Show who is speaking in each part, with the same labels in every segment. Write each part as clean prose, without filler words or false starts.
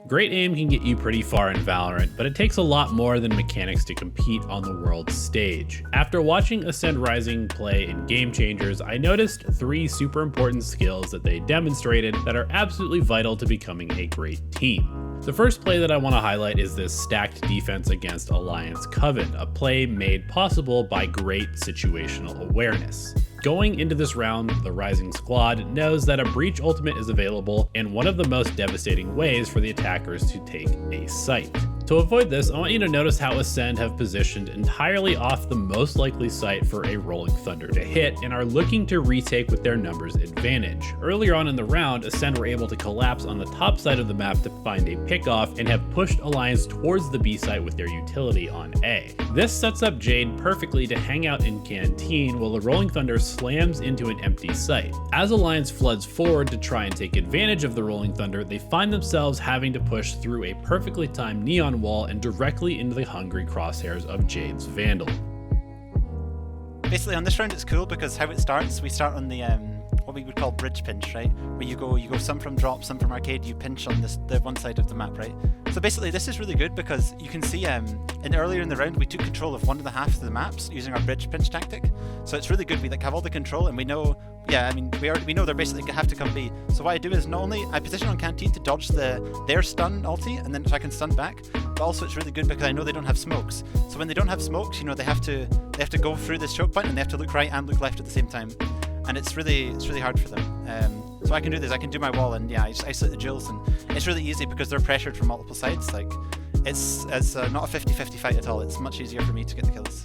Speaker 1: Great aim can get you pretty far in Valorant, but it takes a lot more than mechanics to compete on the world stage. After watching Acend Rising play in Game Changers, I noticed 3 super important skills that they demonstrated that are absolutely vital to becoming a great team. The first play that I want to highlight is this stacked defense against Alliance Coven, a play made possible by great situational awareness. Going into this round, the Rising squad knows that a breach ultimate is available and one of the most devastating ways for the attackers to take a site. To avoid this, I want you to notice how Acend have positioned entirely off the most likely site for a Rolling Thunder to hit and are looking to retake with their numbers advantage. Earlier on in the round, Acend were able to collapse on the top side of the map to find a pickoff and have pushed Alliance towards the B site with their utility on A. This sets up Jade perfectly to hang out in Canteen while the Rolling Thunder slams into an empty site. As Alliance floods forward to try and take advantage of the Rolling Thunder, they find themselves having to push through a perfectly timed neon wall and directly into the hungry crosshairs of Jade's Vandal.
Speaker 2: Basically on this round it's cool because how it starts, we start on the what we would call bridge pinch, right? Where you go some from drop, some from arcade, you pinch on the one side of the map, right? So basically this is really good because you can see earlier in the round we took control of one of the half of the maps using our bridge pinch tactic. So it's really good, we have all the control and we know, we know they're basically gonna have to come B. So what I do is not only I position on Canteen to dodge their stun ulti and then so I can stun back, but also it's really good because I know they don't have smokes. So when they don't have smokes, you know, they have to go through this choke point and they have to look right and look left at the same time. And it's really hard for them. So I can do this, I can do my wall and yeah, I isolate the Jills and it's really easy because they're pressured from multiple sides. Like it's not a 50-50 fight at all, it's much easier for me to get the kills.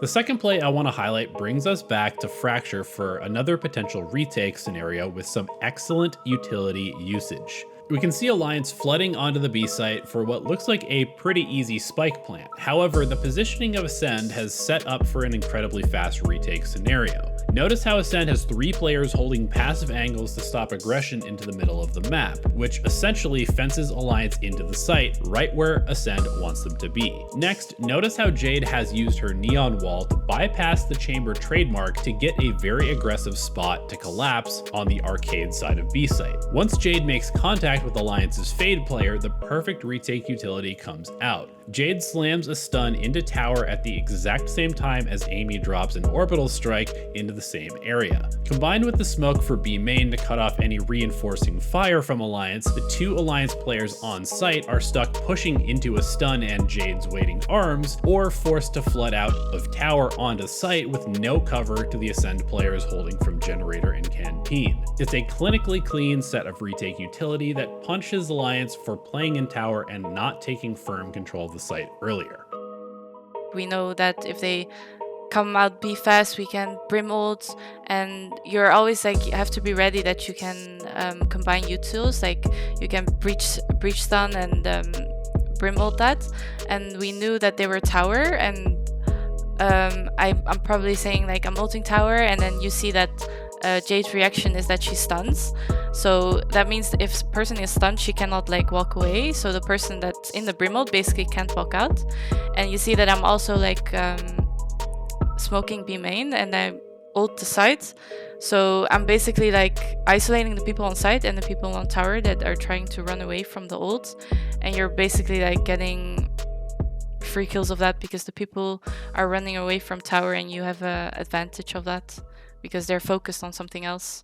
Speaker 1: The second play I want to highlight brings us back to Fracture for another potential retake scenario with some excellent utility usage. We can see Alliance flooding onto the B site for what looks like a pretty easy spike plant. However, the positioning of Acend has set up for an incredibly fast retake scenario. Notice how Acend has 3 players holding passive angles to stop aggression into the middle of the map, which essentially fences Alliance into the site right where Acend wants them to be. Next, notice how Jade has used her neon wall to bypass the chamber trademark to get a very aggressive spot to collapse on the arcade side of B site. Once Jade makes contact with Alliance's Fade player, the perfect retake utility comes out. Jade slams a stun into tower at the exact same time as Amy drops an orbital strike into the same area. Combined with the smoke for B main to cut off any reinforcing fire from Alliance, the 2 Alliance players on site are stuck pushing into a stun and Jade's waiting arms, or forced to flood out of tower onto site with no cover to the Acend players holding from generator and Canteen. It's a clinically clean set of retake utility that punishes Alliance for playing in tower and not taking firm control of the site earlier.
Speaker 3: We know that if they come out B fast, we can brim ult, and you're always like, you have to be ready that you can combine utils, like you can breach stun and brim ult that. And we knew that they were tower, and I'm probably saying like I'm ulting tower, and then you see that Jade's reaction is that she stuns. So that means if a person is stunned, she cannot like walk away. So the person that's in the brim ult basically can't walk out. And you see that I'm also like smoking B main and I ult the site. So I'm basically like isolating the people on site and the people on tower that are trying to run away from the ult. And you're basically like getting free kills of that because the people are running away from tower and you have an advantage of that because they're focused on something else.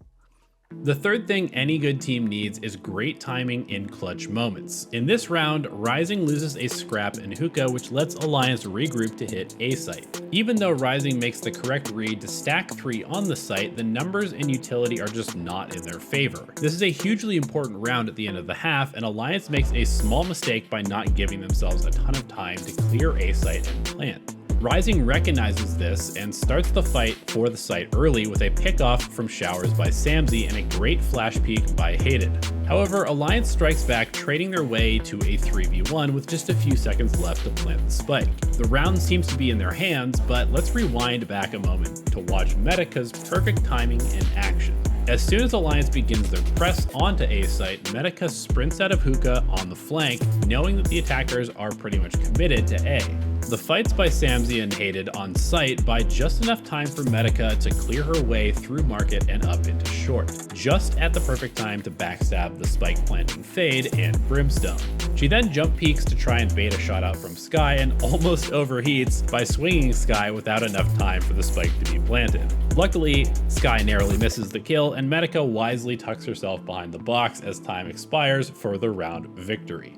Speaker 1: The third thing any good team needs is great timing in clutch moments. In this round, Rising loses a scrap in hookah, which lets Alliance regroup to hit A site. Even though Rising makes the correct read to stack 3 on the site, the numbers and utility are just not in their favor. This is a hugely important round at the end of the half, and Alliance makes a small mistake by not giving themselves a ton of time to clear A site and plant. Rising recognizes this and starts the fight for the site early with a pickoff from Showers by Samzy and a great flash peek by Hated. However, Alliance strikes back, trading their way to a 3v1 with just a few seconds left to plant the spike. The round seems to be in their hands, but let's rewind back a moment to watch Medica's perfect timing in action. As soon as Alliance begins their press onto A site, Medica sprints out of hookah on the flank, knowing that the attackers are pretty much committed to A. The fights by Samsi and Hated on site buy just enough time for Medica to clear her way through market and up into short, just at the perfect time to backstab the spike planting Fade and Brimstone. She then jump peeks to try and bait a shot out from Skye and almost overheats by swinging Skye without enough time for the spike to be planted. Luckily, Skye narrowly misses the kill, and Medica wisely tucks herself behind the box as time expires for the round victory.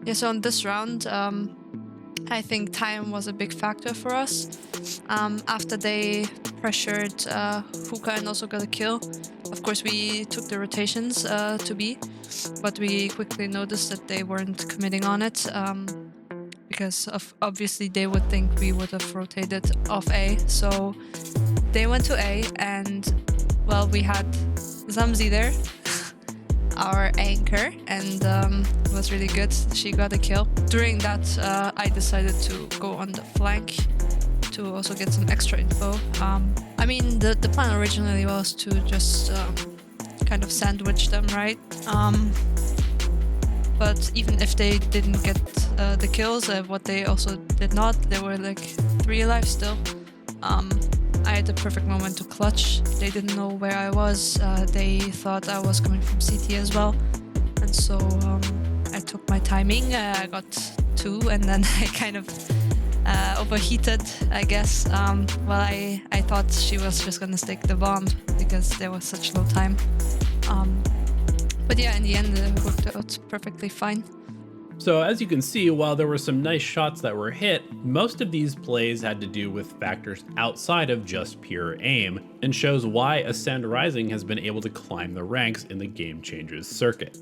Speaker 4: Yeah, so on this round, I think time was a big factor for us. After they pressured Hookah and also got a kill, of course we took the rotations to B, but we quickly noticed that they weren't committing on it, because obviously they would think we would have rotated off A. So they went to A, and well, we had Zamzi there, our anchor, and it was really good. She got a kill. During that, I decided to go on the flank to also get some extra info. I mean, the plan originally was to just kind of sandwich them, right? But even if they didn't get the kills, what they also did not, they were like 3 alive still. I had the perfect moment to clutch. They didn't know where I was. They thought I was coming from CT as well. And so I took my timing. I got 2, and then I kind of overheated, I guess. Well, I thought she was just gonna stick the bomb because there was such low time. But yeah, in the end, it worked out perfectly fine.
Speaker 1: So as you can see, while there were some nice shots that were hit, most of these plays had to do with factors outside of just pure aim, and shows why Acend Rising has been able to climb the ranks in the Game Changers circuit.